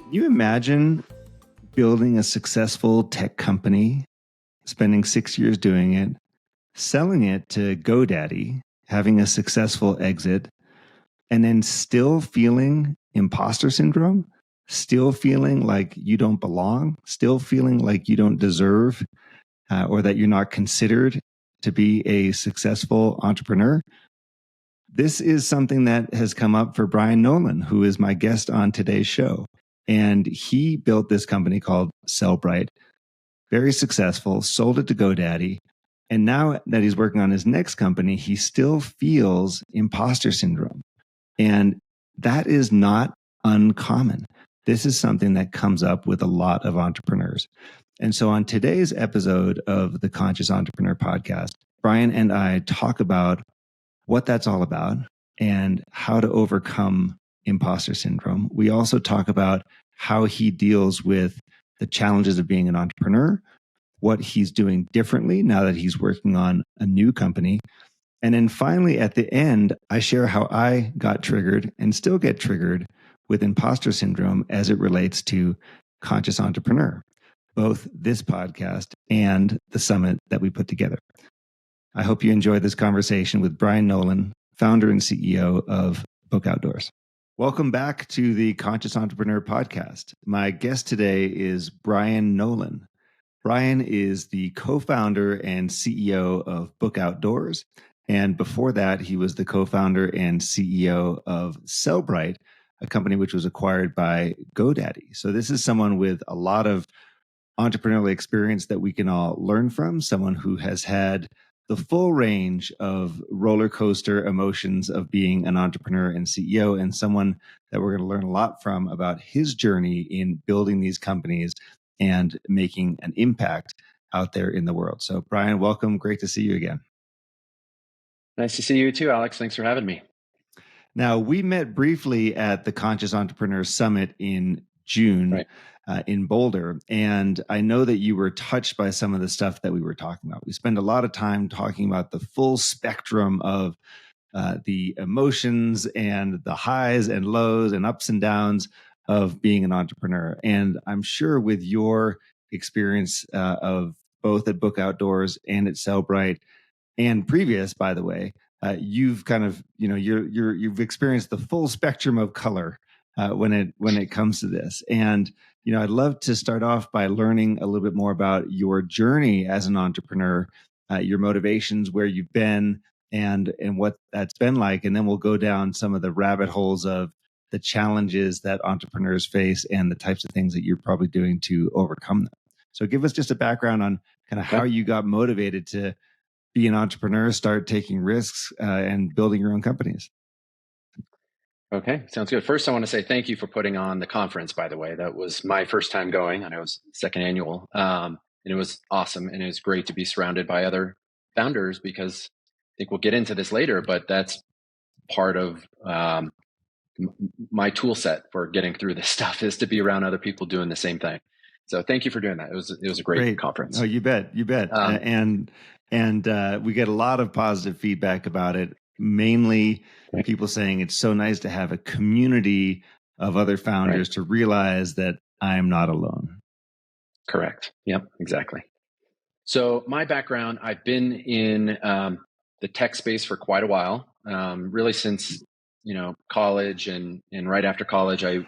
Can you imagine building a successful tech company, spending 6 years doing it, selling it to GoDaddy, having a successful exit, and then still feeling imposter syndrome, still feeling like you don't belong, still feeling like you don't deserve or that you're not considered to be a successful entrepreneur? This is something that has come up for Brian Nolan, who is my guest on today's show. And he built this company called Sellbrite, very successful, sold it to GoDaddy. And now that he's working on his next company, he still feels imposter syndrome. And that is not uncommon. This is something that comes up with a lot of entrepreneurs. And so on today's episode of the Conscious Entrepreneur podcast, Brian and I talk about what that's all about and how to overcome imposter syndrome. We also talk about how he deals with the challenges of being an entrepreneur, what he's doing differently now that he's working on a new company. And then finally, at the end, I share how I got triggered and still get triggered with imposter syndrome as it relates to Conscious Entrepreneur, both this podcast and the summit that we put together. I hope you enjoyed this conversation with Brian Nolan, founder and CEO of Book Outdoors. Welcome back to the Conscious Entrepreneur podcast. My guest today is Brian Nolan. Brian is the co-founder and CEO of Book Outdoors. And before that, he was the co-founder and CEO of Sellbrite, a company which was acquired by GoDaddy. So this is someone with a lot of entrepreneurial experience that we can all learn from, someone who has had the full range of roller coaster emotions of being an entrepreneur and CEO, and someone that we're going to learn a lot from about his journey in building these companies and making an impact out there in the world. So Brian, welcome. Great to see you again. Nice to see you too, Alex. Thanks for having me. Now, we met briefly at the Conscious Entrepreneur Summit in June. Right. In Boulder. And I know that you were touched by some of the stuff that we were talking about. We spend a lot of time talking about the full spectrum of the emotions and the highs and lows and ups and downs of being an entrepreneur. And I'm sure with your experience of both at Book Outdoors and at Sellbrite and previous, by the way, you've kind of, you've experienced the full spectrum of color when it comes to this. And I'd love to start off by learning a little bit more about your journey as an entrepreneur, your motivations, where you've been, and what that's been like. And then we'll go down some of the rabbit holes of the challenges that entrepreneurs face and the types of things that you're probably doing to overcome them. So give us just a background on kind of how you got motivated to be an entrepreneur, start taking risks, and building your own companies. Okay, sounds good. First, I want to say thank you for putting on the conference, by the way. That was my first time going, and it was second annual. And it was awesome, and it was great to be surrounded by other founders, because I think we'll get into this later, but that's part of my tool set for getting through this stuff, is to be around other people doing the same thing. So thank you for doing that. It was a great conference. Oh, you bet. And we get a lot of positive feedback about it. Mainly people saying it's so nice to have a community of other founders to realize that I'm not alone. Correct. Yep, exactly. So my background, I've been in the tech space for quite a while, really since college, and right after college, I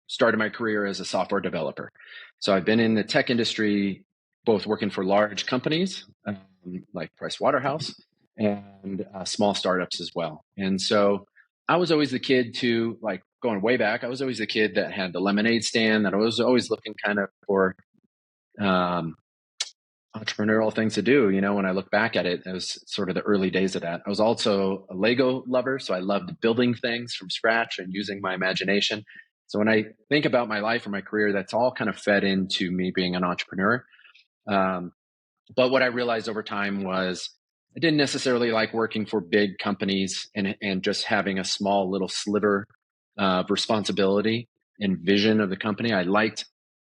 started my career as a software developer. So I've been in the tech industry, both working for large companies like Price Waterhouse, and small startups as well. And so I was always the kid to, like, going way back, I was always the kid that had the lemonade stand, that I was always looking kind of for entrepreneurial things to do. When I look back at it, it was sort of the early days of that. I was also a Lego lover, so I loved building things from scratch and using my imagination. So when I think about my life or my career, that's all kind of fed into me being an entrepreneur. But what I realized over time was I didn't necessarily like working for big companies and just having a small little sliver of responsibility and vision of the company. I liked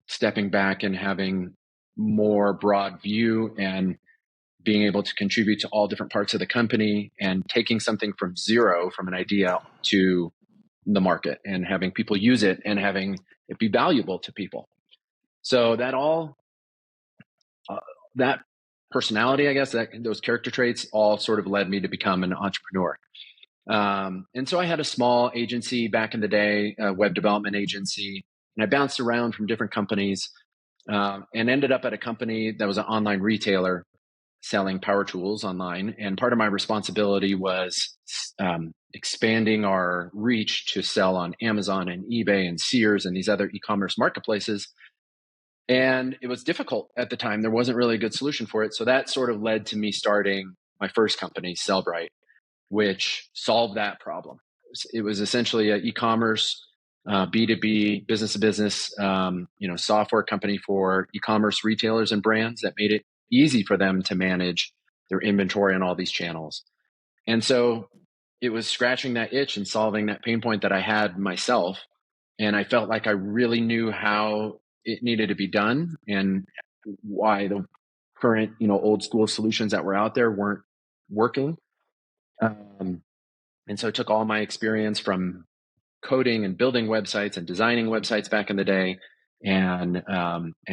stepping back and having more broad view and being able to contribute to all different parts of the company and taking something from zero, from an idea to the market and having people use it and having it be valuable to people. So that personality, I guess, those character traits all sort of led me to become an entrepreneur. And so I had a small agency back in the day, a web development agency, and I bounced around from different companies and ended up at a company that was an online retailer selling power tools online. And part of my responsibility was expanding our reach to sell on Amazon and eBay and Sears and these other e-commerce marketplaces. And it was difficult at the time. There wasn't really a good solution for it. So that sort of led to me starting my first company, Sellbrite, which solved that problem. It was essentially an e-commerce, B2B, business to business, software company for e-commerce retailers and brands that made it easy for them to manage their inventory on all these channels. And so it was scratching that itch and solving that pain point that I had myself. And I felt like I really knew how it needed to be done and why the current, old school solutions that were out there weren't working. And so I took all my experience from coding and building websites and designing websites back in the day and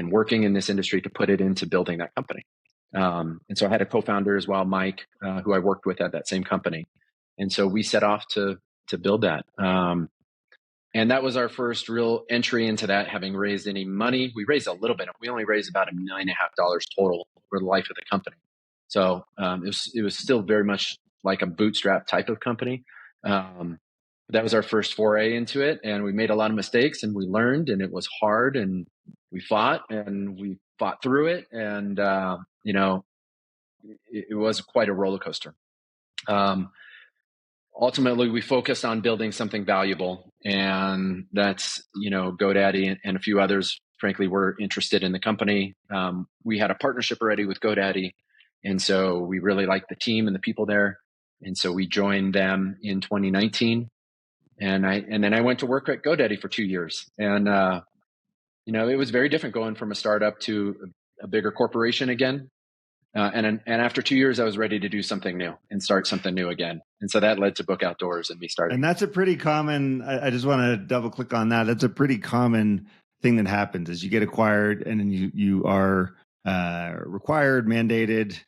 working in this industry to put it into building that company. And so I had a co-founder as well, Mike, who I worked with at that same company. And so we set off to build that. And that was our first real entry into that, having raised any money. We raised a little bit. We only raised about $1.5 million total for the life of the company. So it was still very much like a bootstrap type of company. That was our first foray into it. And we made a lot of mistakes and we learned, and it was hard, and we fought through it. And, it was quite a roller coaster. Ultimately, we focused on building something valuable, and that's, GoDaddy and a few others, frankly, were interested in the company. We had a partnership already with GoDaddy, and so we really liked the team and the people there. And so we joined them in 2019, and then I went to work at GoDaddy for 2 years. And, it was very different going from a startup to a bigger corporation again. And after 2 years, I was ready to do something new and start something new again. And so that led to Book Outdoors and me starting. And that's a pretty common, I just want to double click on that. That's a pretty common thing that happens is you get acquired and then you are required, mandated,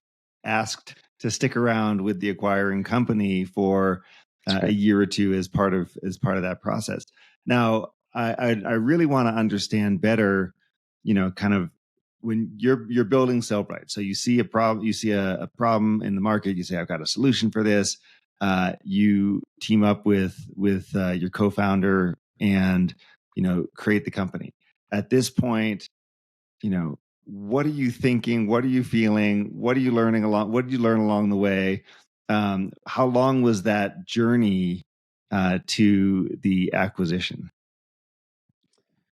asked to stick around with the acquiring company for a year or two as part of that process. Now, I really want to understand better, kind of when you're building Sellbrite. So you see a problem, a problem in the market. You say, I've got a solution for this. You team up with your co-founder and create the company. At this point, what are you thinking? What are you feeling? What are you learning what did you learn along the way? How long was that journey to the acquisition?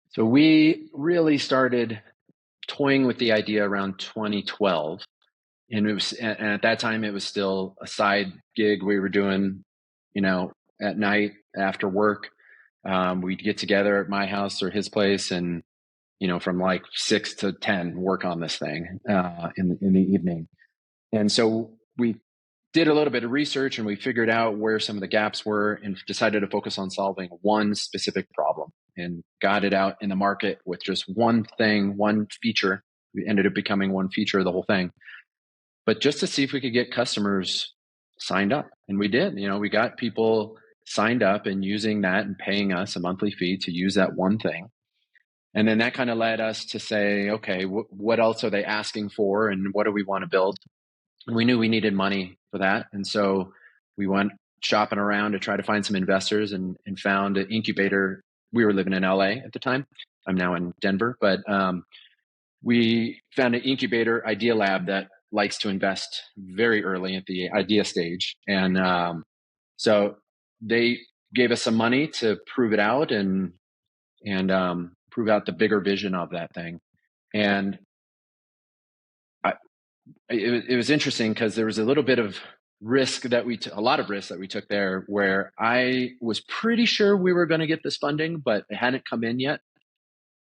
So we really started toying with the idea around 2012. And at that time, it was still a side gig we were doing, at night after work. We'd get together at my house or his place and, from like 6 to 10, work on this thing in the evening. And so we did a little bit of research and we figured out where some of the gaps were and decided to focus on solving one specific problem and got it out in the market with just one thing, one feature. We ended up becoming one feature of the whole thing. But just to see if we could get customers signed up. And we did. We got people signed up and using that and paying us a monthly fee to use that one thing. And then that kind of led us to say, okay, what else are they asking for and what do we want to build? And we knew we needed money for that. And so we went shopping around to try to find some investors and found an incubator. We were living in LA at the time. I'm now in Denver, but we found an incubator, Idea Lab, that likes to invest very early at the idea stage. And so they gave us some money to prove it out and prove out the bigger vision of that thing. And it was interesting because there was a little bit of risk that a lot of risk that we took there, where I was pretty sure we were going to get this funding, but it hadn't come in yet.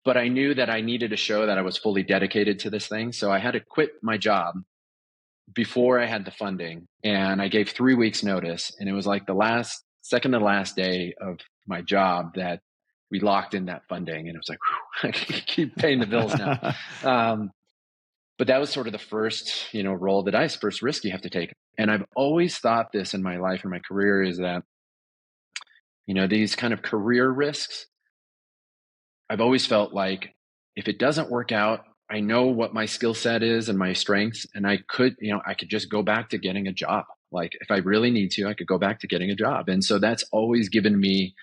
But I knew that I needed to show that I was fully dedicated to this thing. So I had to quit my job before I had the funding, and I gave 3 weeks notice. And it was like the second to last day of my job that we locked in that funding, and it was like, whew, I can keep paying the bills now. But that was sort of the first, roll of the dice, first risk you have to take. And I've always thought this in my life and my career is that, these kind of career risks, I've always felt like if it doesn't work out, I know what my skill set is and my strengths, and I could just go back to getting a job. Like if I really need to, I could go back to getting a job. And so that's always given me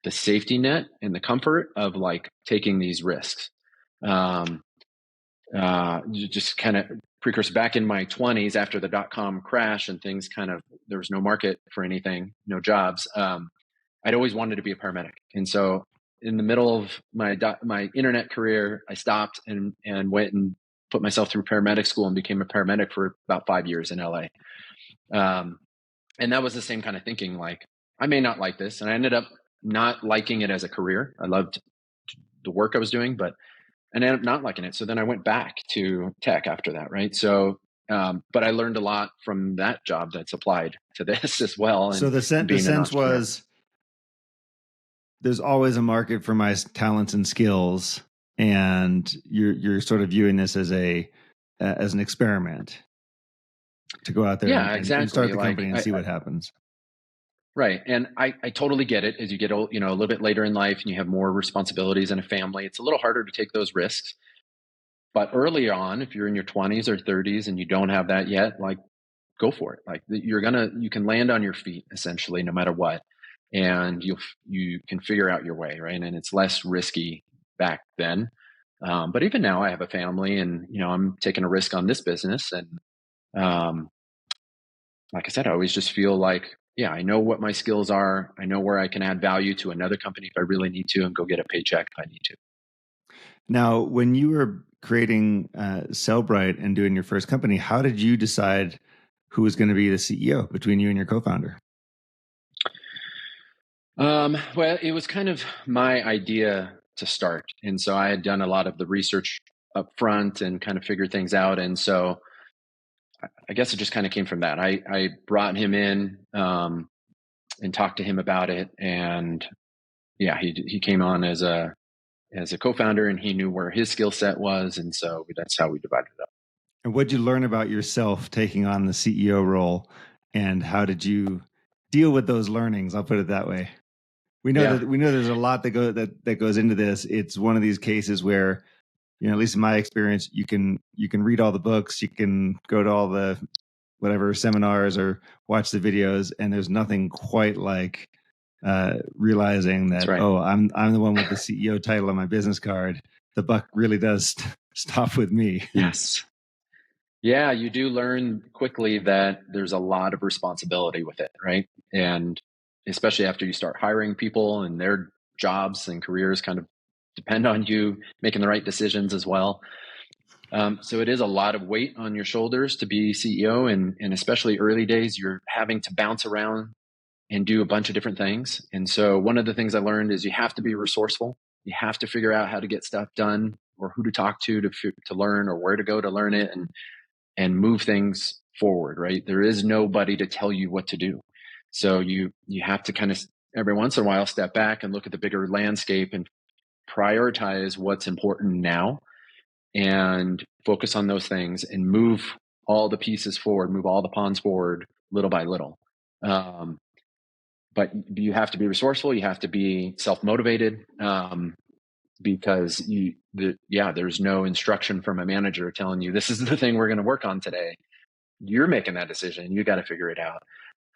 the safety net and the comfort of like taking these risks. Just kind of precursor back in my 20s after the .com crash and things there was no market for anything, no jobs. I'd always wanted to be a paramedic. And so in the middle of my internet career, I stopped and went and put myself through paramedic school and became a paramedic for about 5 years in LA. And that was the same kind of thinking, like, I may not like this. And I ended up not liking it as a career. I loved the work I was doing, but I ended up not liking it. So then I went back to tech after that, right? So, but I learned a lot from that job that's applied to this as well. So the sense was, there's always a market for my talents and skills, and you're sort of viewing this as an experiment to go out there and start the company and see what happens. Right. And I totally get it. As you get old, a little bit later in life and you have more responsibilities and a family, it's a little harder to take those risks. But early on, if you're in your 20s or 30s and you don't have that yet, like, go for it. Like you can land on your feet essentially no matter what. And you can figure out your way, right? And it's less risky back then. But even now I have a family and, I'm taking a risk on this business. And like I said, I always just feel like, yeah, I know what my skills are. I know where I can add value to another company if I really need to, and go get a paycheck if I need to. Now, when you were creating Sellbrite and doing your first company, how did you decide who was going to be the CEO between you and your co-founder? Well, it was kind of my idea to start. And so I had done a lot of the research up front and kind of figured things out. And so I guess it just kind of came from that. I brought him in and talked to him about it. And yeah, he came on as a co-founder, and he knew where his skill set was. And so that's how we divided it up. And what did you learn about yourself taking on the CEO role? And how did you deal with those learnings? I'll put it that way. We know there's a lot that goes into this. It's one of these cases where, at least in my experience, you can read all the books, you can go to all the whatever seminars or watch the videos, and there's nothing quite like realizing that, right. Oh, I'm the one with the CEO title on my business card. The buck really does stop with me. Yes. Yeah, you do learn quickly that there's a lot of responsibility with it, right? And especially after you start hiring people and their jobs and careers kind of depend on you making the right decisions as well. So it is a lot of weight on your shoulders to be CEO, and especially early days, you're having to bounce around and do a bunch of different things. And so one of the things I learned is you have to be resourceful. You have to figure out how to get stuff done, or who to talk to learn, or where to go to learn it, and move things forward, right? There is nobody to tell you what to do. So you have to kind of every once in a while step back and look at the bigger landscape and prioritize what's important now and focus on those things and move all the pieces forward, move all the pawns forward little by little. But you have to be resourceful. You have to be self-motivated, because there's no instruction from a manager telling you this is the thing we're going to work on today. You're making that decision. You got to figure it out,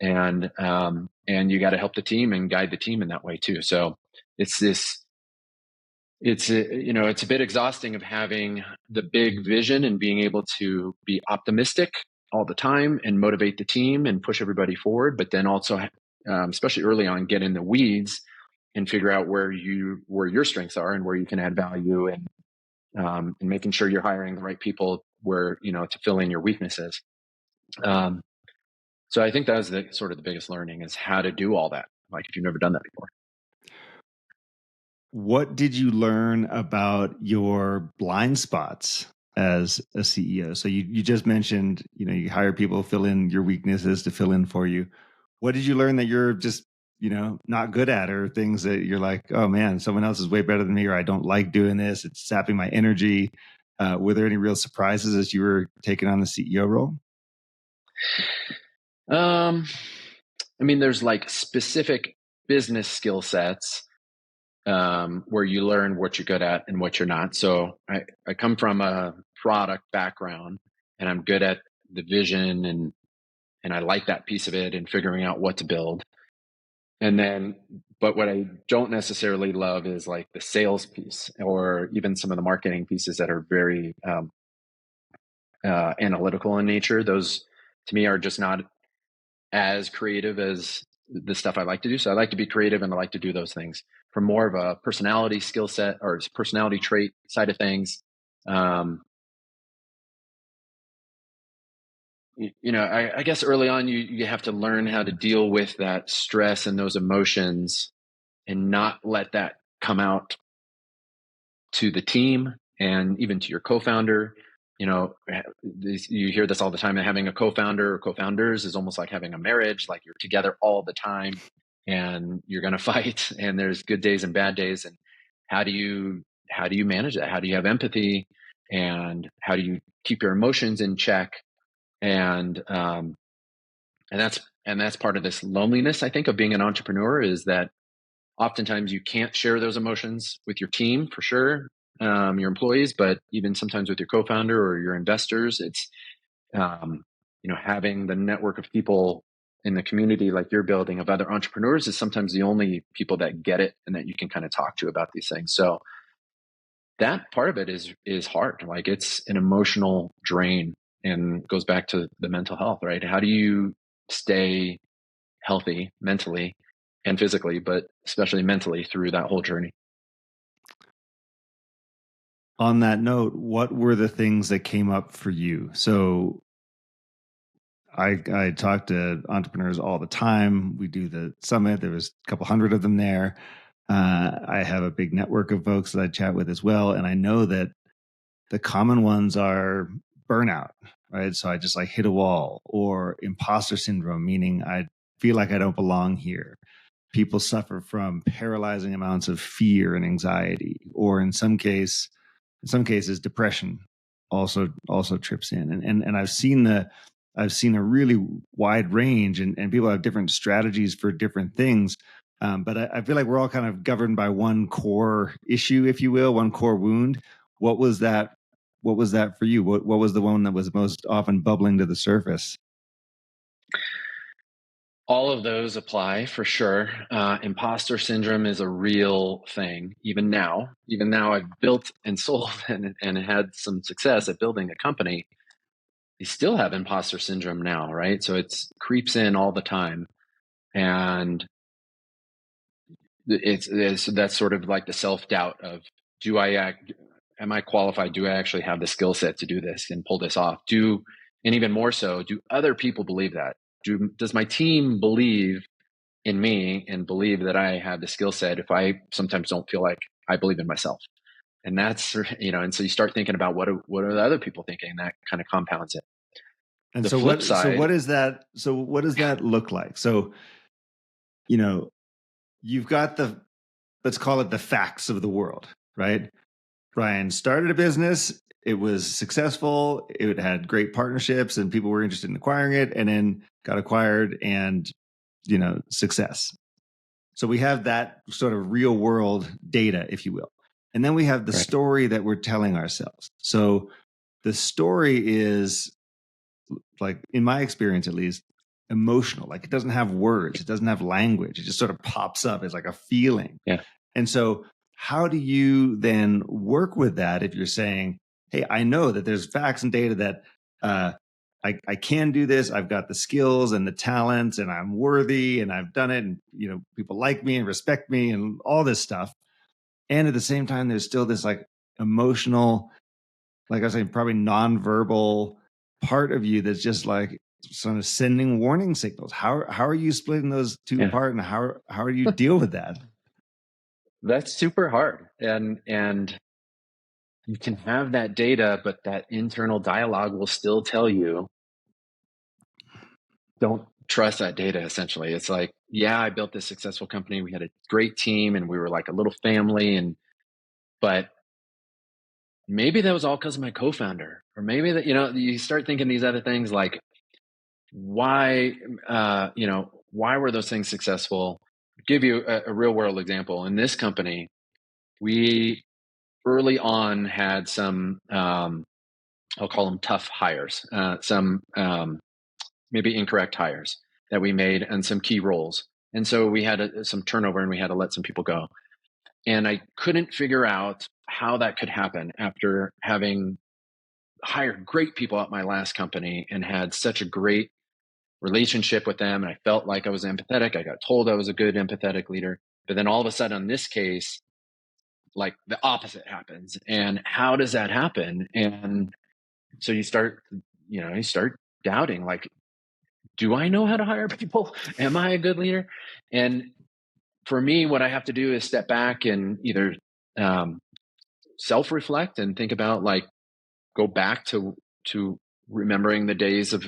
and you got to help the team and guide the team in that way too. So it's a bit exhausting of having the big vision and being able to be optimistic all the time and motivate the team and push everybody forward, but then also, especially early on, get in the weeds and figure out where your strengths are and where you can add value, and making sure you're hiring the right people where, to fill in your weaknesses. So I think that was the sort of the biggest learning, is how to do all that. Like if you've never done that before. What did you learn about your blind spots as a CEO? So you just mentioned, you hire people, fill in your weaknesses to fill in for you. What did you learn that you're just not good at, or things that you're like, oh man, someone else is way better than me, or I don't like doing this, it's sapping my energy. Were there any real surprises as you were taking on the CEO role? I mean, there's like specific business skill sets where you learn what you're good at and what you're not. So I come from a product background, and I'm good at the vision, and I like that piece of it and figuring out what to build. But what I don't necessarily love is like the sales piece, or even some of the marketing pieces that are very analytical in nature. Those to me are just not as creative as the stuff I like to do. So I like to be creative, and I like to do those things from more of a personality skill set or personality trait side of things. Um, I guess early on you have to learn how to deal with that stress and those emotions, and not let that come out to the team and even to your co-founder. You hear this all the time, that having a co-founder or co-founders is almost like having a marriage. Like, you're together all the time, and you're going to fight, and there's good days and bad days. And how do you manage that? How do you have empathy, and how do you keep your emotions in check? And that's part of this loneliness, I think, of being an entrepreneur, is that oftentimes you can't share those emotions with your team, for sure, your employees, but even sometimes with your co-founder or your investors. It's having the network of people in the community like you're building of other entrepreneurs is sometimes the only people that get it and that you can kind of talk to about these things. So that part of it is hard. Like, it's an emotional drain, and goes back to the mental health, right? How do you stay healthy mentally and physically, but especially mentally, through that whole journey? On that note, what were the things that came up for you? So I talk to entrepreneurs all the time. We do the summit. There was a couple hundred of them there. I have a big network of folks that I chat with as well. And I know that the common ones are burnout, right? So I just like hit a wall, or imposter syndrome, meaning I feel like I don't belong here. People suffer from paralyzing amounts of fear and anxiety, or in some cases, depression also trips in. And I've seen a really wide range, and people have different strategies for different things. But I feel like we're all kind of governed by one core issue, if you will, one core wound. What was that? What was that for you? What was the one that was most often bubbling to the surface? All of those apply, for sure. Imposter syndrome is a real thing. Even now, I've built and sold and had some success at building a company. You still have imposter syndrome now, right? So it creeps in all the time. And that's sort of like the self-doubt of, am I qualified? Do I actually have the skill set to do this and pull this off? And even more so, do other people believe that? Does my team believe in me and believe that I have the skill set, if I sometimes don't feel like I believe in myself? And that's, and so you start thinking about what are the other people thinking, and that kind of compounds it. And The so flip side. what is that? So what does that look like? So, you've got let's call it the facts of the world, right? Brian started a business. It was successful. It had great partnerships, and people were interested in acquiring it, and then got acquired, and success. So we have that sort of real world data, if you will. And then we have the story that we're telling ourselves. So the story is, like, in my experience at least, emotional. Like, it doesn't have words, it doesn't have language. It just sort of pops up as like a feeling. Yeah. And so how do you then work with that if you're saying, hey, I know that there's facts and data that I can do this. I've got the skills and the talents, and I'm worthy, and I've done it, and people like me and respect me and all this stuff. And at the same time, there's still this like emotional, like I was saying, probably nonverbal part of you that's just like sort of sending warning signals. How are you splitting those two apart, and how do you deal with that? That's super hard. And you can have that data, but that internal dialogue will still tell you, don't trust that data, essentially. It's like, yeah, I built this successful company. We had a great team and we were like a little family. But maybe that was all because of my co-founder, or maybe that, you start thinking these other things like, why, why were those things successful? Give you a real world example. In this company, we early on had some, I'll call them tough hires, some maybe incorrect hires that we made and some key roles. And so we had some turnover and we had to let some people go. And I couldn't figure out how that could happen after having hired great people at my last company and had such a great relationship with them. And I felt like I was empathetic. I got told I was a good empathetic leader. But then all of a sudden, in this case, like the opposite happens. And how does that happen? And so you start doubting, like, do I know how to hire people? Am I a good leader? And for me, what I have to do is step back and either self-reflect and think about, like, go back to remembering the days of,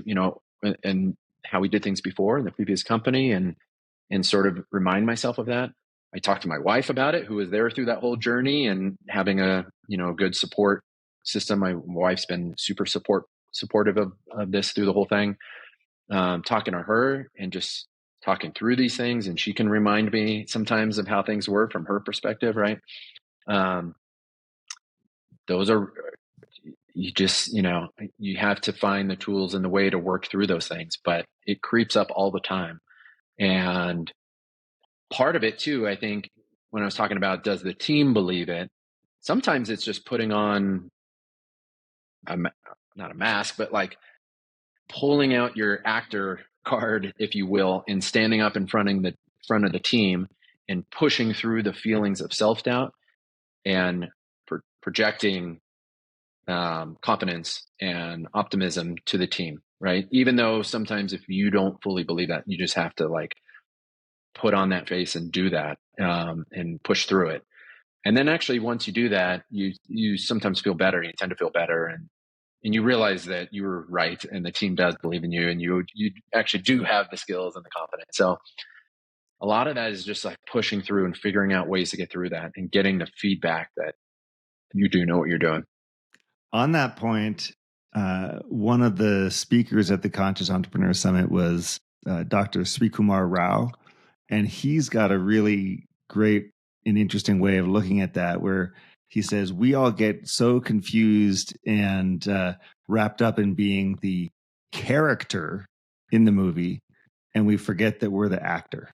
and how we did things before in the previous company, and sort of remind myself of that. I talked to my wife about it, who was there through that whole journey, and having a good support system. My wife's been super supportive of this through the whole thing. Talking to her and just talking through these things, and she can remind me sometimes of how things were from her perspective, right? Those are, you just, you have to find the tools and the way to work through those things, but it creeps up all the time. And part of it too, I think, when I was talking about, does the team believe it? Sometimes it's just putting on not a mask, but like pulling out your actor card, if you will, and standing up in front of the team and pushing through the feelings of self-doubt and projecting confidence and optimism to the team, right? Even though sometimes if you don't fully believe that, you just have to, like, put on that face and do that, and push through it. And then actually, once you do that, you sometimes feel better. You tend to feel better, and you realize that you were right, and the team does believe in you, and you actually do have the skills and the confidence. So a lot of that is just like pushing through and figuring out ways to get through that, and getting the feedback that you do know what you're doing. On that point, one of the speakers at the Conscious Entrepreneur Summit was Dr. Srikumar Rao, and he's got a really great and interesting way of looking at that, where he says we all get so confused and wrapped up in being the character in the movie, and we forget that we're the actor,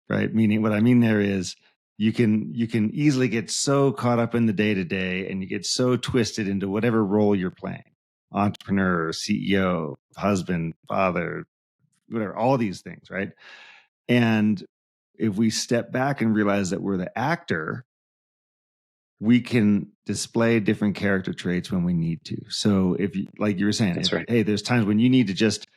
right? Meaning, what I mean there is, you can easily get so caught up in the day-to-day, and you get so twisted into whatever role you're playing: entrepreneur, CEO, husband, father, whatever, all these things, right? And if we step back and realize that we're the actor, we can display different character traits when we need to. So if you, like you were saying, That's right. hey, there's times when you need to just,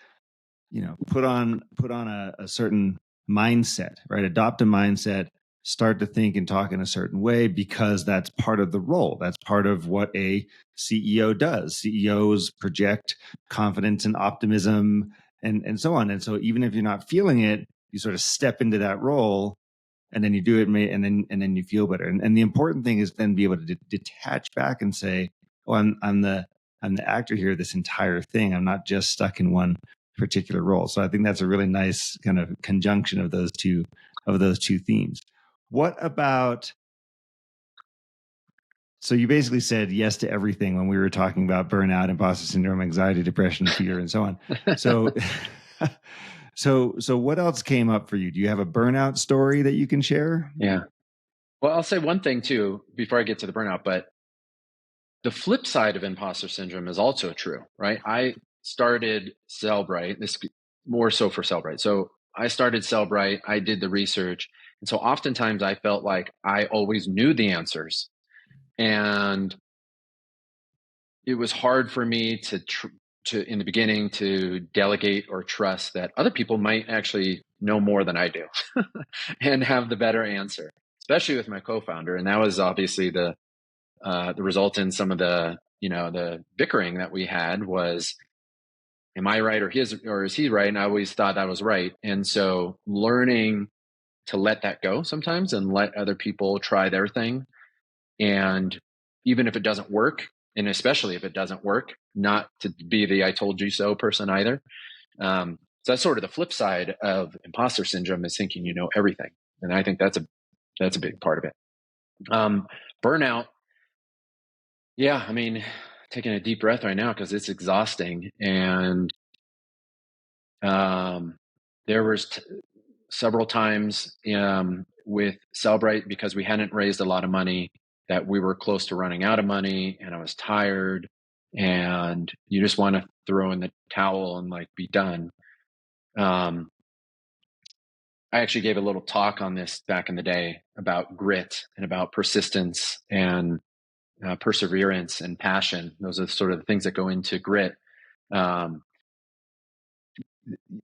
put on a certain mindset, right? Adopt a mindset, start to think and talk in a certain way, because that's part of the role. That's part of what a CEO does. CEOs project confidence and optimism and so on. And so even if you're not feeling it, you sort of step into that role, and then you do it, and then you feel better. And the important thing is then be able to detach back and say, oh, I'm the actor here, this entire thing. I'm not just stuck in one particular role. So I think that's a really nice kind of conjunction of those two themes. What about, so you basically said yes to everything when we were talking about burnout, imposter syndrome, anxiety, depression, fear, and so on. So so what else came up for you? Do you have a burnout story that you can share? Yeah. Well, I'll say one thing too before I get to the burnout, but the flip side of imposter syndrome is also true, right? I started Sellbrite, this more so for Sellbrite. So I started Sellbrite, I did the research. And so oftentimes I felt like I always knew the answers. And it was hard for me to in the beginning, to delegate or trust that other people might actually know more than I do and have the better answer, especially with my co-founder. And that was obviously the result in some of the, the bickering that we had, was am I right, or is he right? And I always thought I was right. And so learning to let that go sometimes and let other people try their thing. And even if it doesn't work, and especially if it doesn't work, not to be the I told you so person either. So that's sort of the flip side of imposter syndrome, is thinking you know everything. And I think that's a big part of it. Burnout. Yeah. I mean, taking a deep breath right now because it's exhausting. And there was several times with Cellbrite, because we hadn't raised a lot of money, that we were close to running out of money, and I was tired, and you just want to throw in the towel and like be done. I actually gave a little talk on this back in the day about grit and about persistence and perseverance and passion. Those are sort of the things that go into grit. Um,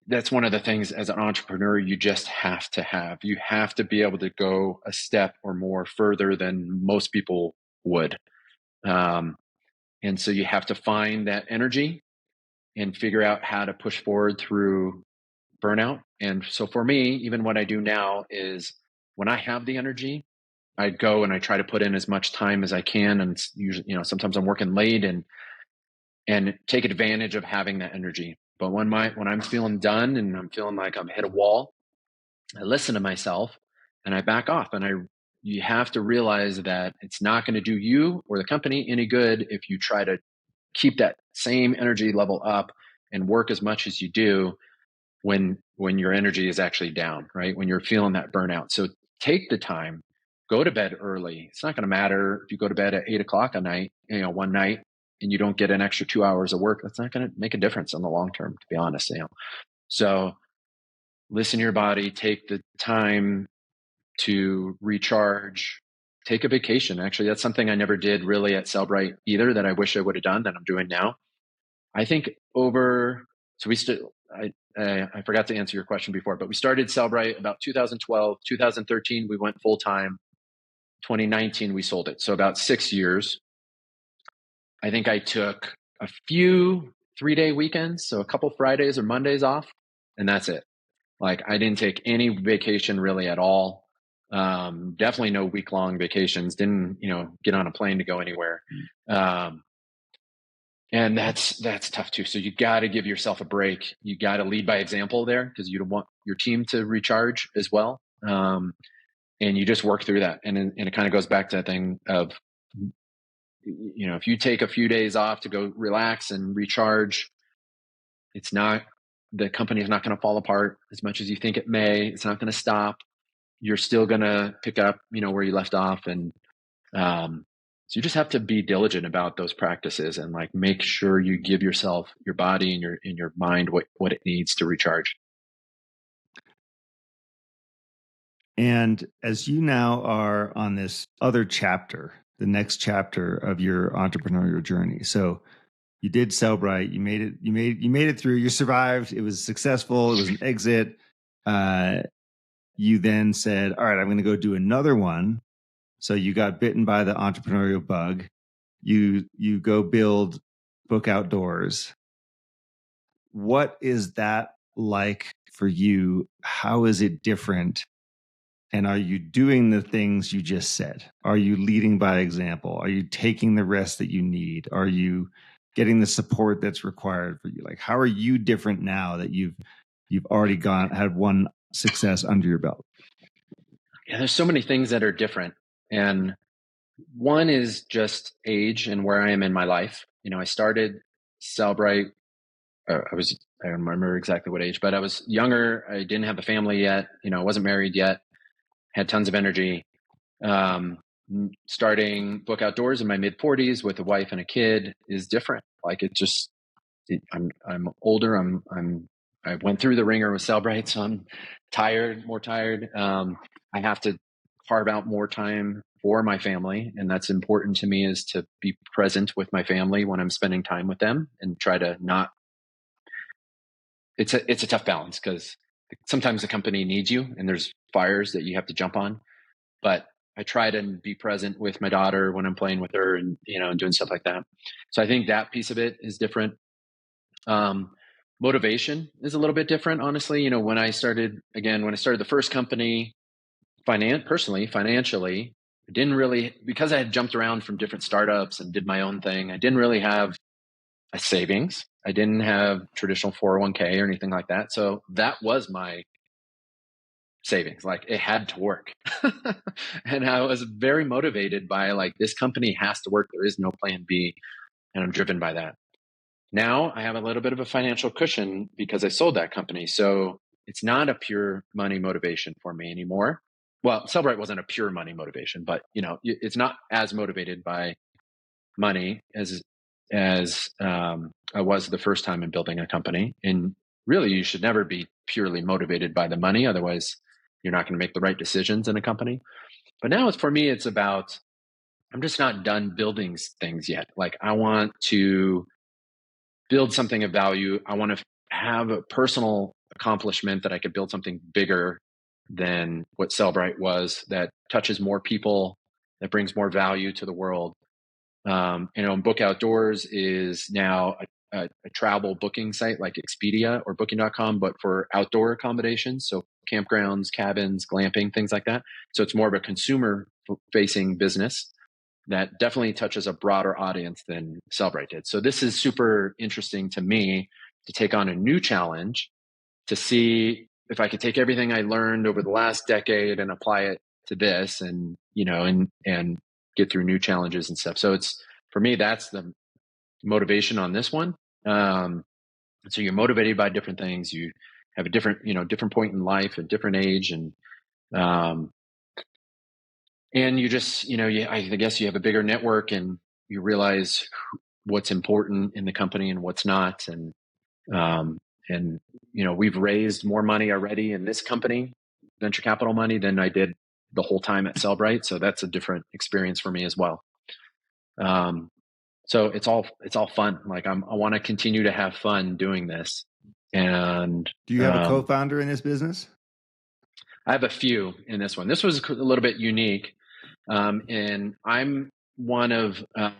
that's one of the things as an entrepreneur you just have to have. You have to be able to go a step or more further than most people would. And so you have to find that energy and figure out how to push forward through burnout. And so for me, even what I do now is when I have the energy, I go and I try to put in as much time as I can. And it's usually, sometimes I'm working late and take advantage of having that energy. But when I'm feeling done and I'm feeling like I'm hit a wall, I listen to myself and I back off. And you have to realize that it's not going to do you or the company any good if you try to keep that same energy level up and work as much as you do when your energy is actually down, right? When you're feeling that burnout. So take the time, go to bed early. It's not going to matter if you go to bed at 8 o'clock a night, one night, and you don't get an extra 2 hours of work. That's not going to make a difference in the long term, to be honest. So listen to your body, take the time to recharge, take a vacation. Actually, that's something I never did really at Cellbrite either, that I wish I would have done, that I'm doing now. I think I forgot to answer your question before, but we started Cellbrite about 2012, 2013, we went full time. 2019, we sold it. So about 6 years. I think I took a few 3-day weekends, so a couple Fridays or Mondays off, and that's it. Like I didn't take any vacation really at all. Definitely no week-long vacations. Didn't, get on a plane to go anywhere. And that's tough too. So you got to give yourself a break. You got to lead by example there, because you don't want your team to recharge as well. And you just work through that. And it kind of goes back to that thing of, if you take a few days off to go relax and recharge, the company is not going to fall apart as much as you think it may. It's not going to stop. You're still going to pick up, where you left off. And so you just have to be diligent about those practices and like make sure you give yourself, your body and your mind what it needs to recharge. And as you now are on this other chapter, the next chapter of your entrepreneurial journey. So you did Cellbrite, you made it through, you survived, it was successful, it was an exit. You then said, all right, I'm going to go do another one. So you got bitten by the entrepreneurial bug. You go build Book Outdoors. What is that like for you? How is it different? And are you doing the things you just said? Are you leading by example? Are you taking the rest that you need? Are you getting the support that's required for you? Like, how are you different now that you've already had one success under your belt? Yeah, there's so many things that are different. And one is just age and where I am in my life. I started Cellbrite. I don't remember exactly what age, but I was younger. I didn't have a family yet. I wasn't married yet. Had tons of energy. Starting Book Outdoors in my mid 40s with a wife and a kid is different. Like I'm older. I went through the ringer with Cellbrite, so I'm more tired. I have to carve out more time for my family, and that's important to me, is to be present with my family when I'm spending time with them and try to not. It's a tough balance, because sometimes the company needs you and there's fires that you have to jump on, but I try to be present with my daughter when I'm playing with her and, doing stuff like that. So I think that piece of it is different. motivation is a little bit different, honestly. When I started the first company, financially, I didn't really, because I had jumped around from different startups and did my own thing, I didn't really have a savings. I didn't have traditional 401k or anything like that. So that was my savings. Like, it had to work. And I was very motivated by, like, this company has to work. There is no plan B. And I'm driven by that. Now I have a little bit of a financial cushion because I sold that company. So it's not a pure money motivation for me anymore. Well, Cellbrite wasn't a pure money motivation, but it's not as motivated by money as I was the first time in building a company. And really, you should never be purely motivated by the money. Otherwise, you're not going to make the right decisions in a company. But now for me, it's about, I'm just not done building things yet. Like, I want to build something of value. I want to have a personal accomplishment that I could build something bigger than what Cellbrite was, that touches more people, that brings more value to the world. Book Outdoors is now a travel booking site like Expedia or Booking.com, but for outdoor accommodations. So campgrounds, cabins, glamping, things like that. So it's more of a consumer facing business that definitely touches a broader audience than Cellbrite did. So this is super interesting to me to take on a new challenge, to see if I could take everything I learned over the last decade and apply it to this, and get through new challenges and stuff. So it's, for me, that's the motivation on this one. So you're motivated by different things. You have a different point in life, a different age, and you just, I guess you have a bigger network, and you realize what's important in the company and what's not. And we've raised more money already in this company, venture capital money, than I did the whole time at Cellbrite. So that's a different experience for me as well. So it's all fun. Like, I want to continue to have fun doing this. And do you have a co-founder in this business? I have a few in this one. This was a little bit unique. And I'm one of a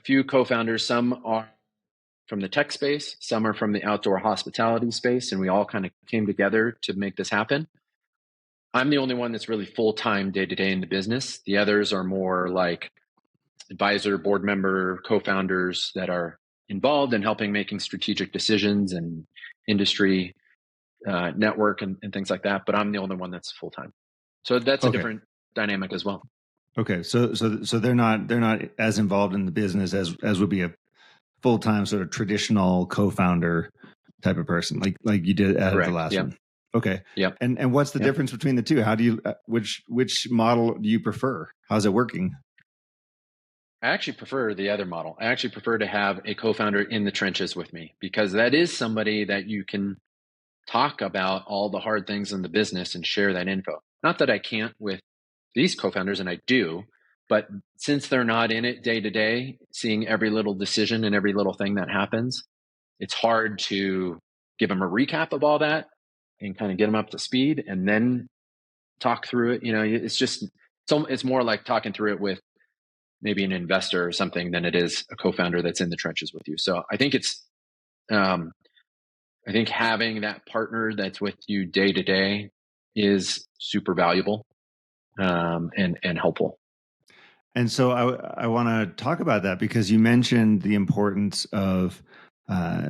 few co-founders. Some are from the tech space, some are from the outdoor hospitality space, and we all kind of came together to make this happen. I'm the only one that's really full-time day-to-day in the business. The others are more like advisor, board member, co-founders that are involved in helping making strategic decisions and industry network and things like that. But I'm the only one that's full-time. So that's a different dynamic as well. Okay. So they're not as involved in the business as would be a full-time sort of traditional co-founder type of person, like you did at the last one. Okay. Yep. And what's the difference between the two? How do you, which model do you prefer? How's it working? I actually prefer the other model. I actually prefer to have a co-founder in the trenches with me, because that is somebody that you can talk about all the hard things in the business and share that info. Not that I can't with these co-founders, and I do, but since they're not in it day to day, seeing every little decision and every little thing that happens, it's hard to give them a recap of all that and kind of get them up to speed and then talk through it. It's more like talking through it with maybe an investor or something than it is a co-founder that's in the trenches with you. So I think I think having that partner that's with you day to day is super valuable and helpful. And so I want to talk about that, because you mentioned the importance of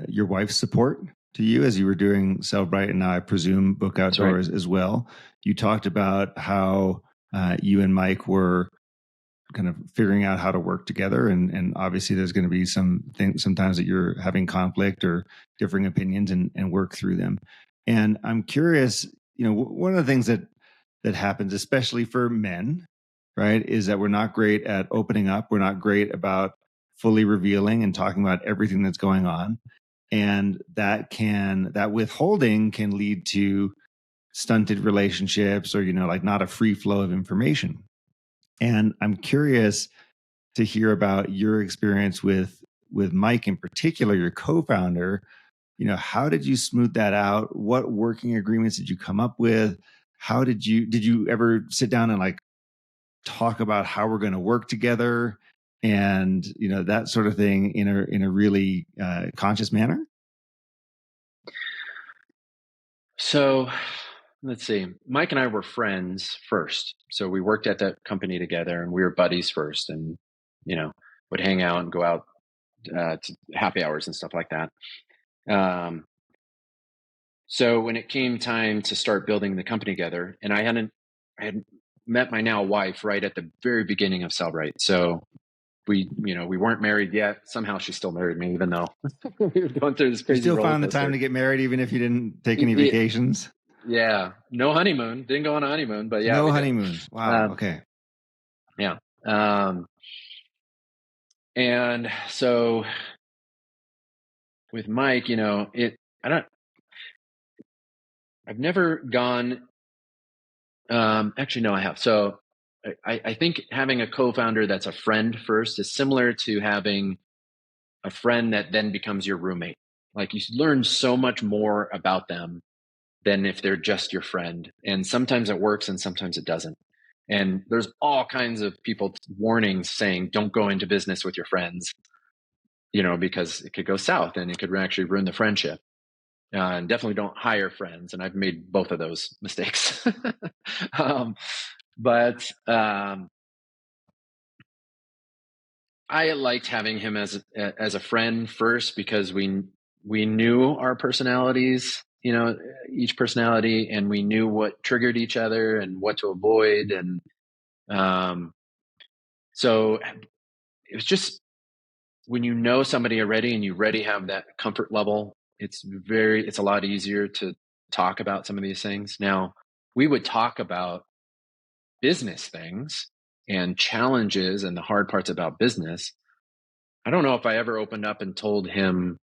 your wife's support to you as you were doing Cellbrite, and now I presume Book Outdoors as well. You talked about how you and Mike were kind of figuring out how to work together, and obviously there's going to be sometimes that you're having conflict or differing opinions, and work through them. And I'm curious, one of the things that happens, especially for men, right, is that we're not great at opening up. We're not great about fully revealing and talking about everything that's going on. And that withholding can lead to stunted relationships, or, like, not a free flow of information. And I'm curious to hear about your experience with Mike in particular, your co-founder. How did you smooth that out? What working agreements did you come up with? How did you ever sit down and talk about how we're going to work together, and that sort of thing in a really conscious manner? So let's see. Mike and I were friends first. So we worked at that company together and we were buddies first and, would hang out and go out to happy hours and stuff like that. So when it came time to start building the company together, and I had met my now wife right at the very beginning of Cellbrite. So we weren't married yet. Somehow she still married me, even though we were going through this You crazy still roller found the coaster. time to get married, even if you didn't take any vacations? Yeah. No honeymoon. Didn't go on a honeymoon, but yeah. No honeymoon. Wow. Okay. Yeah. And so with Mike, I've never gone, actually, no, I have. So I think having a co-founder that's a friend first is similar to having a friend that then becomes your roommate. Like you learn so much more about them than if they're just your friend. And sometimes it works and sometimes it doesn't. And there's all kinds of people warnings saying, don't go into business with your friends, because it could go south and it could actually ruin the friendship. And definitely don't hire friends. And I've made both of those mistakes. But I liked having him as a friend first because we knew our personalities, each personality, and we knew what triggered each other and what to avoid. And so it was just when you know somebody already and you already have that comfort level, it's a lot easier to talk about some of these things. Now, we would talk about business things and challenges and the hard parts about business. I don't know if I ever opened up and told him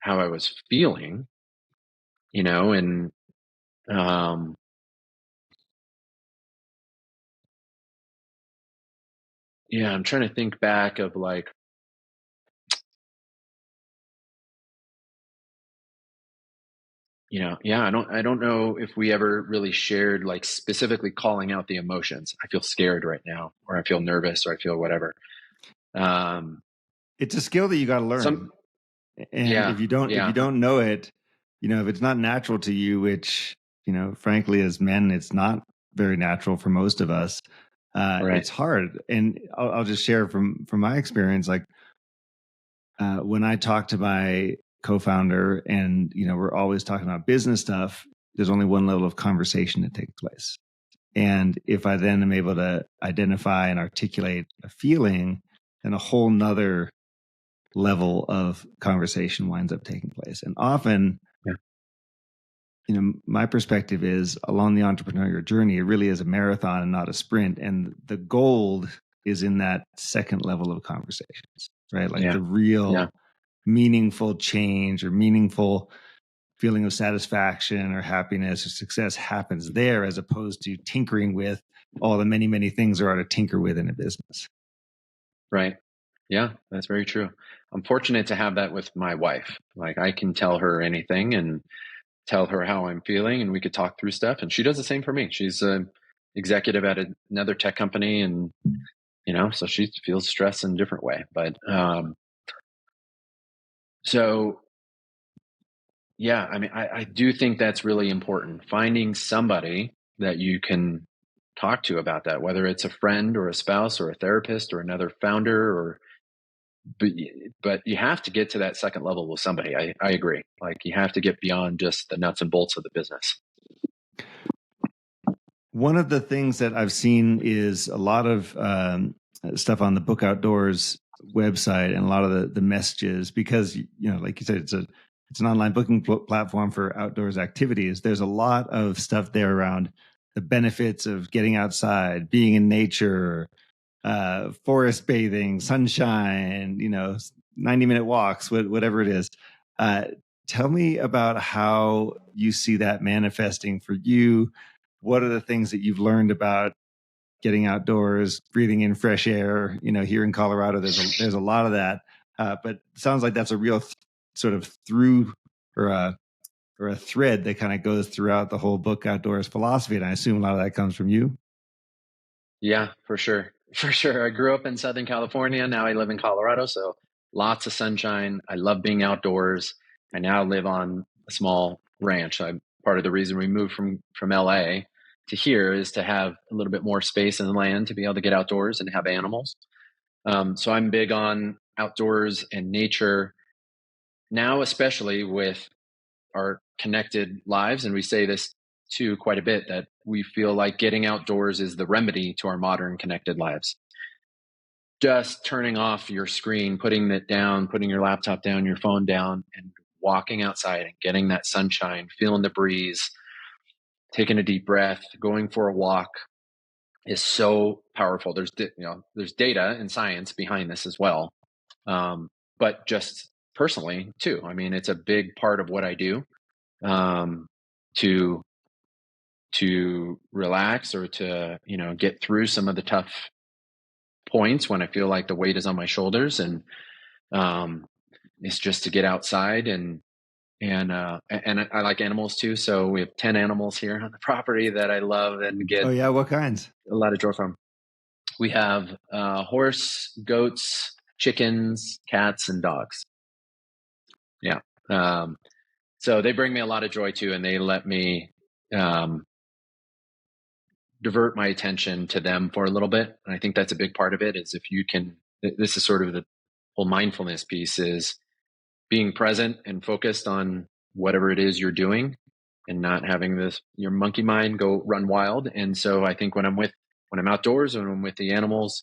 how I was feeling, and yeah, I'm trying to think back of like, yeah, I don't know if we ever really shared like specifically calling out the emotions. I feel scared right now, or I feel nervous, or I feel whatever. It's a skill that you got to learn. And if you don't know it, if it's not natural to you, which, frankly, as men, it's not very natural for most of us. Right. It's hard. And I'll just share from my experience, like when I talk to my co-founder and, we're always talking about business stuff, there's only one level of conversation that takes place. And if I then am able to identify and articulate a feeling, then a whole nother level of conversation winds up taking place. And often, my perspective is along the entrepreneurial journey, it really is a marathon and not a sprint. And the gold is in that second level of conversations, right? Like the real meaningful change or meaningful feeling of satisfaction or happiness or success happens there, as opposed to tinkering with all the many, many things there are to tinker with in a business. Right. Yeah, that's very true. I'm fortunate to have that with my wife. Like I can tell her anything and tell her how I'm feeling, and we could talk through stuff. And she does the same for me. She's an executive at another tech company, and so she feels stress in a different way. But so yeah, I mean, I do think that's really important. Finding somebody that you can talk to about that, whether it's a friend or a spouse or a therapist or another founder, but you have to get to that second level with somebody. I agree. Like you have to get beyond just the nuts and bolts of the business. One of the things that I've seen is a lot of stuff on the Book Outdoors website and a lot of the messages, because, like you said, it's an online booking platform for outdoors activities. There's a lot of stuff there around the benefits of getting outside, being in nature, forest bathing, sunshine, 90-minute walks, whatever it is. Tell me about how you see that manifesting for you. What are the things that you've learned about getting outdoors, breathing in fresh air? Here in Colorado, there's a lot of that. But it sounds like that's a real sort of through or a thread that kind of goes throughout the whole Book Outdoors philosophy. And I assume a lot of that comes from you. Yeah, for sure. For sure. I grew up in Southern California. Now I live in Colorado. So lots of sunshine. I love being outdoors. I now live on a small ranch. I part of the reason we moved from LA to here is to have a little bit more space and land to be able to get outdoors and have animals. So I'm big on outdoors and nature now, especially with our connected lives. And we say this too quite a bit, that we feel like getting outdoors is the remedy to our modern connected lives. Just turning off your screen, putting it down, putting your laptop down, your phone down, and walking outside and getting that sunshine, feeling the breeze, taking a deep breath, going for a walk is so powerful. There's data and science behind this as well. But just personally too, I mean, it's a big part of what I do, to relax or to, get through some of the tough points when I feel like the weight is on my shoulders. And it's just to get outside and I like animals too. So we have 10 animals here on the property that I love and get. Oh yeah, what kinds? A lot of joy from. We have horse, goats, chickens, cats, and dogs. Yeah. So they bring me a lot of joy too, and they let me divert my attention to them for a little bit. And I think that's a big part of it, is if you can, this is sort of the whole mindfulness piece, is being present and focused on whatever it is you're doing and not having your monkey mind go run wild. And so I think when I'm outdoors and when I'm with the animals,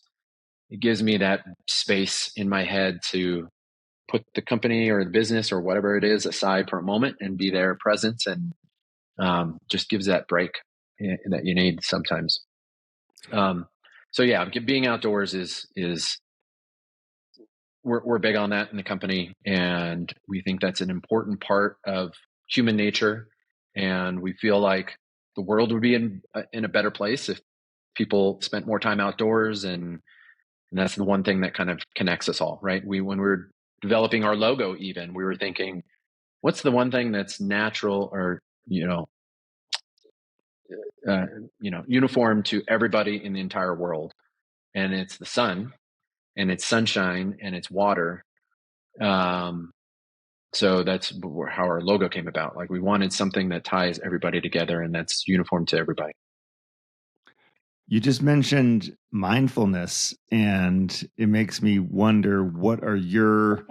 it gives me that space in my head to put the company or the business or whatever it is aside for a moment and be there present, and just gives that break that you need sometimes. So yeah, being outdoors is we're big on that in the company, and we think that's an important part of human nature. And we feel like the world would be in a better place if people spent more time outdoors, and that's the one thing that kind of connects us all, right? When we were developing our logo, even, we were thinking, what's the one thing that's natural or uniform to everybody in the entire world? And it's the sun, and it's sunshine, and it's water. So that's how our logo came about. Like, we wanted something that ties everybody together and that's uniform to everybody. You just mentioned mindfulness, and it makes me wonder, what are your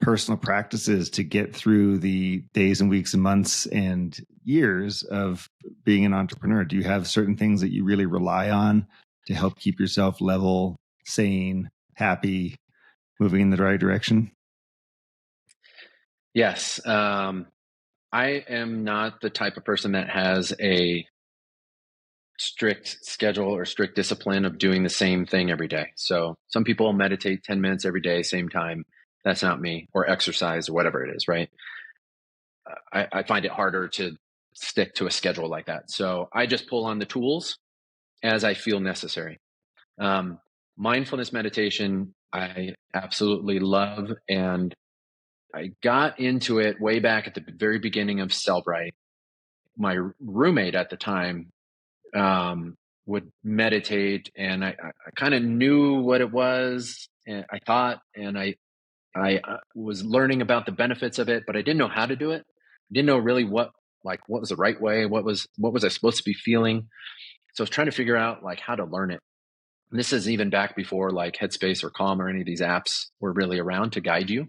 personal practices to get through the days and weeks and months and years of being an entrepreneur? Do you have certain things that you really rely on to help keep yourself level, sane, happy, moving in the right direction? Yes. I am not the type of person that has a strict schedule or strict discipline of doing the same thing every day. So some people meditate 10 minutes every day, same time. That's not me. Or exercise or whatever it is, right? I find it harder to stick to a schedule like that. So I just pull on the tools as I feel necessary. Mindfulness meditation, I absolutely love. And I got into it way back at the very beginning of Cellbrite. My roommate at the time would meditate, and I kind of knew what it was, and I thought, and I was learning about the benefits of it, but I didn't know how to do it. I didn't know really what was the right way, what was I supposed to be feeling. So I was trying to figure out how to learn it. And this is even back before Headspace or Calm or any of these apps were really around to guide you.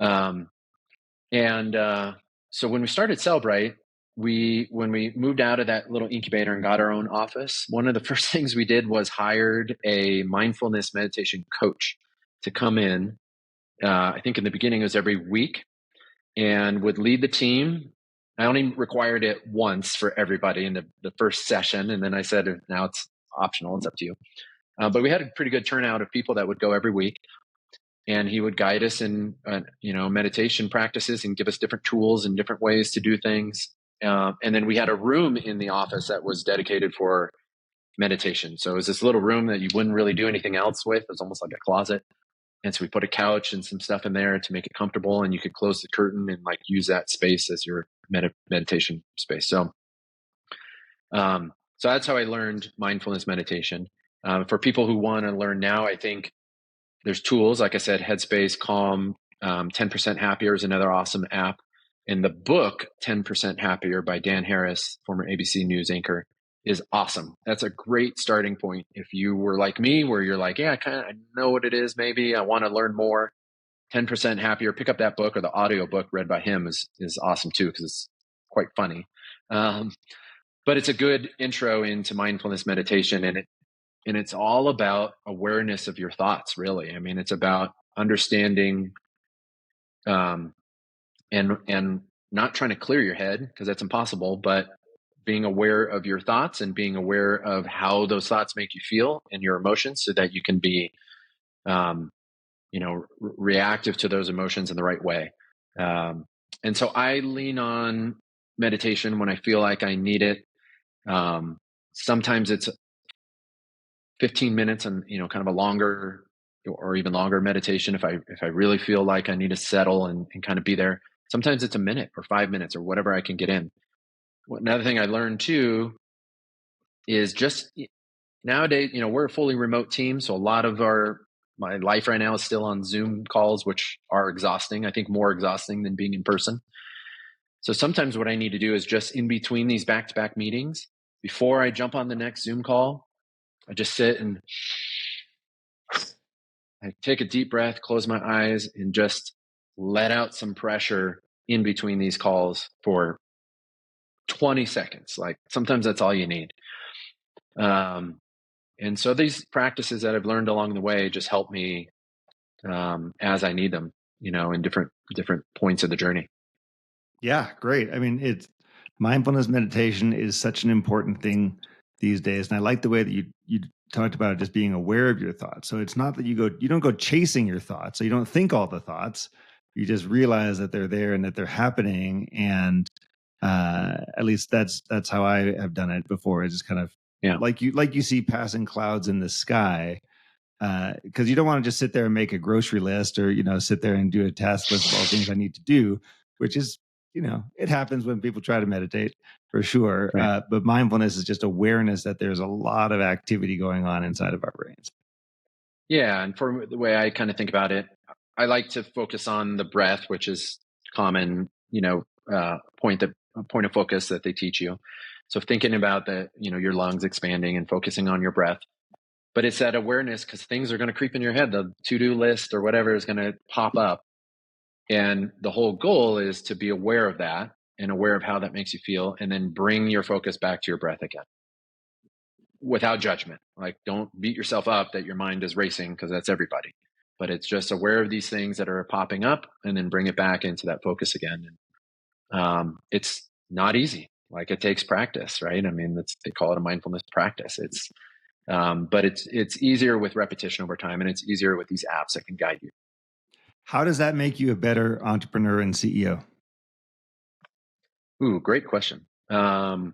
So when we started Cellbrite, when we moved out of that little incubator and got our own office, one of the first things we did was hired a mindfulness meditation coach to come in. I think in the beginning it was every week, and would lead the team. I only required it once for everybody in the first session, and then I said, now it's optional, it's up to you. But we had a pretty good turnout of people that would go every week. And he would guide us in, meditation practices and give us different tools and different ways to do things. And then we had a room in the office that was dedicated for meditation. So it was this little room that you wouldn't really do anything else with. It was almost like a closet. And so we put a couch and some stuff in there to make it comfortable, and you could close the curtain and use that space as your meditation space. So that's how I learned mindfulness meditation. For people who want to learn now, I think there's tools, like I said, Headspace, Calm, 10% Happier is another awesome app. And the book, 10% Happier by Dan Harris, former ABC News anchor, is awesome. That's a great starting point. If you were like me, where you're like, yeah, I know what it is, maybe I want to learn more, 10% Happier, pick up that book, or the audio book read by him is awesome too, because it's quite funny. But it's a good intro into mindfulness meditation, and it's all about awareness of your thoughts, really. I mean, it's about understanding and not trying to clear your head, because that's impossible, but being aware of your thoughts and being aware of how those thoughts make you feel and your emotions, so that you can be reactive to those emotions in the right way. And so I lean on meditation when I feel like I need it. Sometimes it's 15 minutes and, kind of a longer or even longer meditation if I really feel like I need to settle and kind of be there. Sometimes it's a minute or 5 minutes or whatever I can get in. Another thing I learned too is just nowadays, we're a fully remote team. So a lot of my life right now is still on Zoom calls, which are exhausting. I think more exhausting than being in person. So sometimes what I need to do is just in between these back-to-back meetings, before I jump on the next Zoom call, I just sit and I take a deep breath, close my eyes, and just let out some pressure in between these calls for 20 seconds. Like sometimes that's all you need. And so these practices that I've learned along the way just help me as I need them, in different points of the journey. Yeah, great. I mean, mindfulness meditation is such an important thing these days. And I like the way that you talked about it, just being aware of your thoughts. So it's not that you don't go chasing your thoughts. So you don't think all the thoughts. You just realize that they're there and that they're happening. And at least that's how I have done it before. It's just kind of like you see passing clouds in the sky. Because you don't want to just sit there and make a grocery list or sit there and do a task list of all things I need to do, which is it happens when people try to meditate for sure. Right. But mindfulness is just awareness that there's a lot of activity going on inside of our brains. Yeah, and for the way I kind of think about it, I like to focus on the breath, which is common point of focus that they teach you. So thinking about your lungs expanding and focusing on your breath. But it's that awareness, because things are going to creep in your head. The to-do list or whatever is going to pop up. And the whole goal is to be aware of that and aware of how that makes you feel, and then bring your focus back to your breath again without judgment. Like, don't beat yourself up that your mind is racing, because that's everybody. But it's just aware of these things that are popping up and then bring it back into that focus again. And it's not easy. Like, it takes practice, right? I mean, they call it a mindfulness practice. But it's easier with repetition over time, and it's easier with these apps that can guide you. How does that make you a better entrepreneur and CEO? Ooh, great question. Well,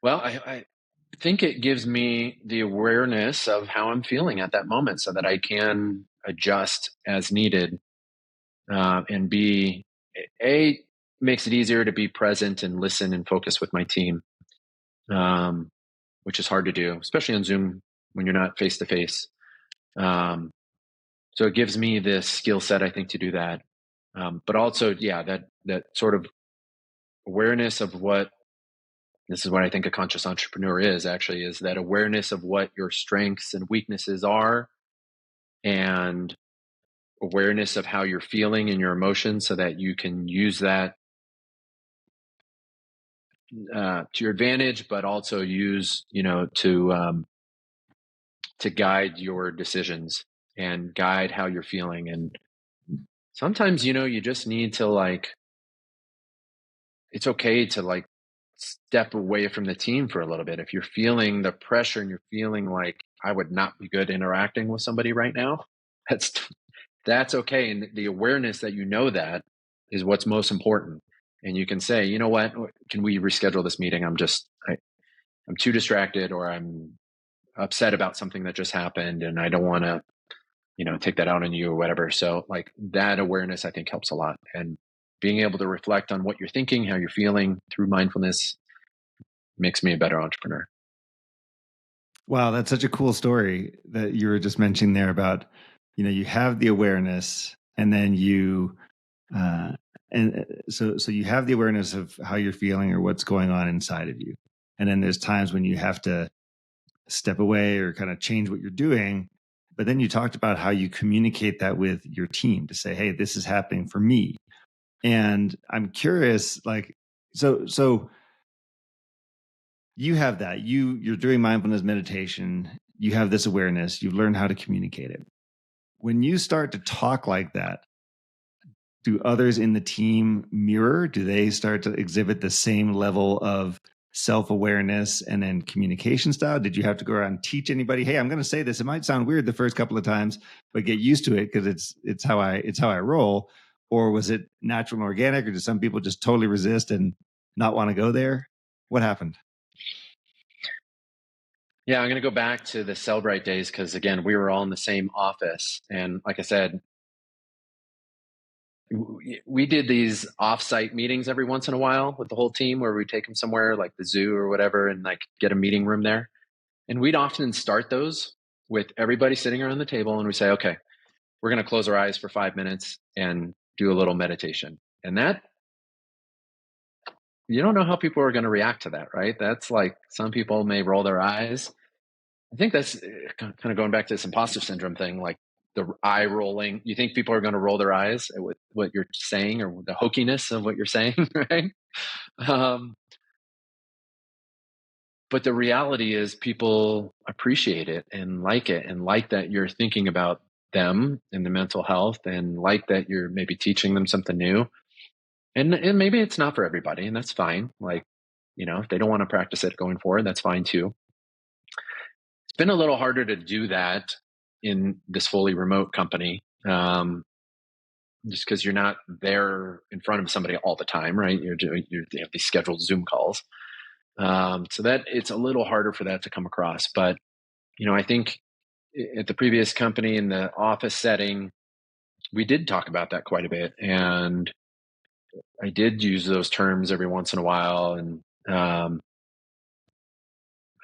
I think it gives me the awareness of how I'm feeling at that moment, so that I can adjust as needed, and makes it easier to be present and listen and focus with my team, which is hard to do, especially on Zoom when you're not face to face. So it gives me this skill set, I think, to do that. But also, that sort of awareness of this is what I think a conscious entrepreneur is that awareness of what your strengths and weaknesses are, and awareness of how you're feeling and your emotions, so that you can use that to your advantage, but also use, to guide your decisions and guide how you're feeling. And sometimes, you just need to it's okay to step away from the team for a little bit. If you're feeling the pressure and you're feeling like I would not be good interacting with somebody right now, that's okay. And the awareness that that is what's most important. And you can say, you know what, can we reschedule this meeting? I'm too distracted, or I'm upset about something that just happened, and I don't want to, take that out on you or whatever. So that awareness, I think, helps a lot. And being able to reflect on what you're thinking, how you're feeling through mindfulness makes me a better entrepreneur. Wow, that's such a cool story that you were just mentioning there about, you have the awareness, and then you And so you have the awareness of how you're feeling or what's going on inside of you. And then there's times when you have to step away or kind of change what you're doing. But then you talked about how you communicate that with your team to say, hey, this is happening for me. And I'm curious, like, so you have that. You're doing mindfulness meditation. You have this awareness. You've learned how to communicate it. When you start to talk like that, do others in the team mirror? Do they start to exhibit the same level of self-awareness and then communication style? Did you have to go around and teach anybody, hey, I'm going to say this. It might sound weird the first couple of times, but get used to it because it's how I roll. Or was it natural and organic, or did some people just totally resist and not want to go there? What happened? Yeah, I'm going to go back to the Cellbrite days because, again, we were all in the same office. And like I said, we did these offsite meetings every once in a while with the whole team where we take them somewhere like the zoo or whatever and like get a meeting room there. And we'd often start those with everybody sitting around the table and we say, okay, we're going to close our eyes for 5 minutes and do a little meditation. And that, you don't know how people are going to react to that, right? That's like, some people may roll their eyes. I think that's kind of going back to this imposter syndrome thing, like the eye rolling. You think people are going to roll their eyes at what you're saying or the hokiness of what you're saying, right? But the reality is people appreciate it and like that you're thinking about them and the mental health and like that you're maybe teaching them something new. And maybe it's not for everybody, and that's fine. Like, if they don't want to practice it going forward, that's fine too. It's been a little harder to do that in this fully remote company, just because you're not there in front of somebody all the time, right? You have these scheduled Zoom calls, so that it's a little harder for that to come across. But I think at the previous company in the office setting, we did talk about that quite a bit, and I did use those terms every once in a while, and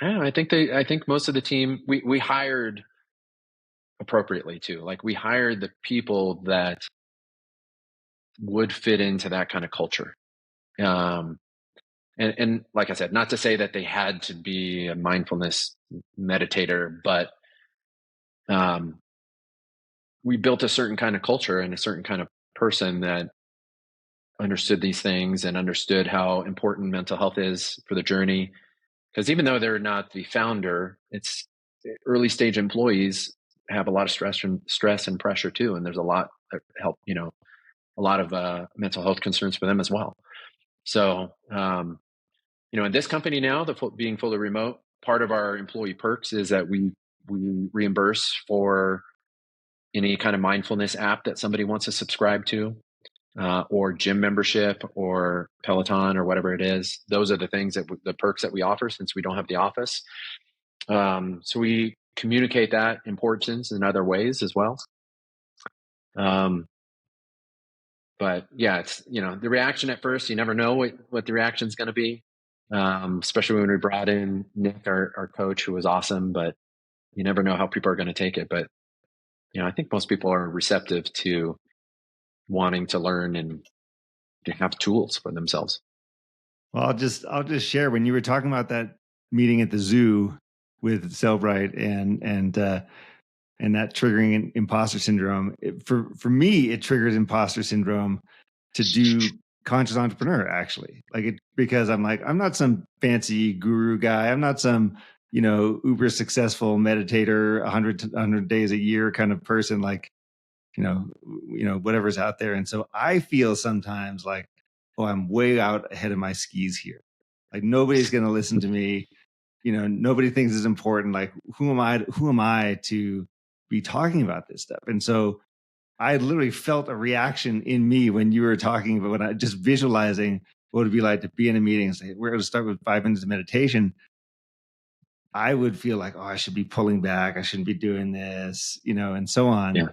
I think most of the team we hired appropriately too. Like, we hired the people that would fit into that kind of culture. And like I said, not to say that they had to be a mindfulness meditator, but we built a certain kind of culture and a certain kind of person that understood these things and understood how important mental health is for the journey. Because even though they're not the founder, it's early stage employees have a lot of stress and pressure too, and there's a lot of help, a lot of mental health concerns for them as well. So, in this company now, being fully remote, part of our employee perks is that we reimburse for any kind of mindfulness app that somebody wants to subscribe to, or gym membership or Peloton or whatever it is. Those are the things the perks that we offer since we don't have the office. So we communicate that importance in other ways as well. But yeah, it's, the reaction at first, you never know what the reaction is going to be. Especially when we brought in Nick, our coach, who was awesome, but you never know how people are going to take it. But, I think most people are receptive to wanting to learn and to have tools for themselves. Well, I'll just share, when you were talking about that meeting at the zoo with Cellbrite and that triggering an imposter syndrome, for me, it triggers imposter syndrome to do conscious entrepreneur, actually. Because I'm like, I'm not some fancy guru guy. I'm not some, uber successful meditator, 100 days a year kind of person, like, whatever's out there. And so I feel sometimes like, oh, I'm way out ahead of my skis here. Like, nobody's going to listen to me. Nobody thinks it's important. Like, who am I to be talking about this stuff? And so I literally felt a reaction in me when you were talking about, when I just visualizing what it would be like to be in a meeting and say, we're going to start with 5 minutes of meditation. I would feel like, oh, I should be pulling back. I shouldn't be doing this, and so on. Yeah.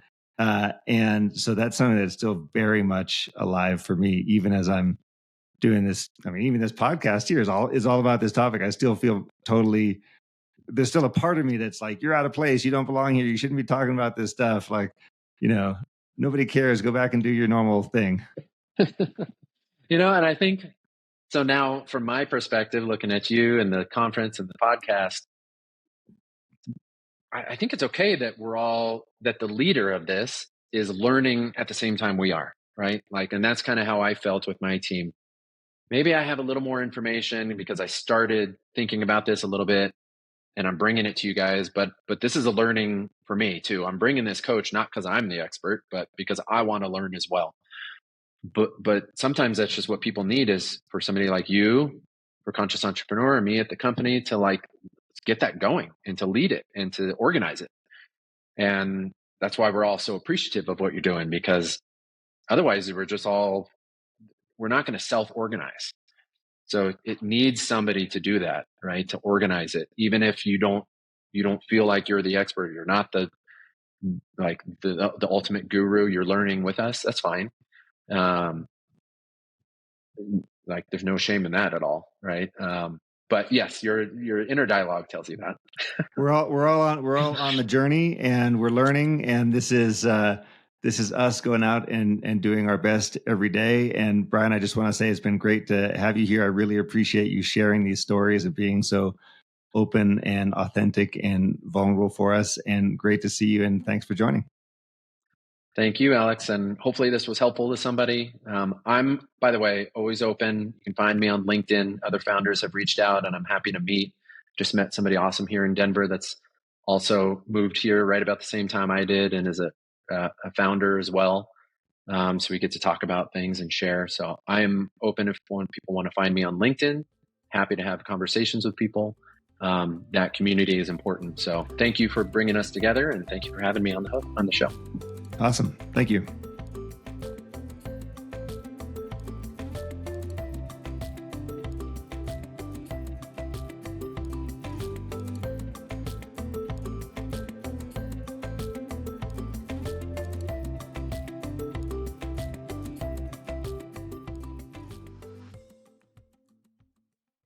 And so that's something that's still very much alive for me, even as I'm doing this. I mean, even this podcast here is all about this topic. I still feel totally, there's still a part of me that's like, you're out of place. You don't belong here. You shouldn't be talking about this stuff. Like, nobody cares. Go back and do your normal thing. And I think, so now from my perspective, looking at you and the conference and the podcast, I think it's okay that that the leader of this is learning at the same time we are, right? And that's kind of how I felt with my team. Maybe I have a little more information because I started thinking about this a little bit and I'm bringing it to you guys, but this is a learning for me too. I'm bringing this coach, not because I'm the expert, but because I want to learn as well. But sometimes that's just what people need, is for somebody like you, for Conscious Entrepreneur, and me at the company, to get that going and to lead it and to organize it. And that's why we're all so appreciative of what you're doing, because otherwise we're not going to self-organize. So it needs somebody to do that, right? To organize it. Even if you don't feel like you're the expert, you're not the ultimate guru, you're learning with us, that's fine. There's no shame in that at all, right? But yes, your inner dialogue tells you that. We're all on the journey, and we're learning, and this is us going out and doing our best every day. And Brian, I just want to say it's been great to have you here. I really appreciate you sharing these stories and being so open and authentic and vulnerable for us, and great to see you, and thanks for joining. Thank you, Alex. And hopefully this was helpful to somebody. I'm, by the way, always open. You can find me on LinkedIn. Other founders have reached out and I'm happy to meet. Just met somebody awesome here in Denver that's also moved here right about the same time I did and is a founder as well. So we get to talk about things and share. So I am open if people want to find me on LinkedIn. Happy to have conversations with people. That community is important. So thank you for bringing us together, and thank you for having me on the show. Awesome. Thank you.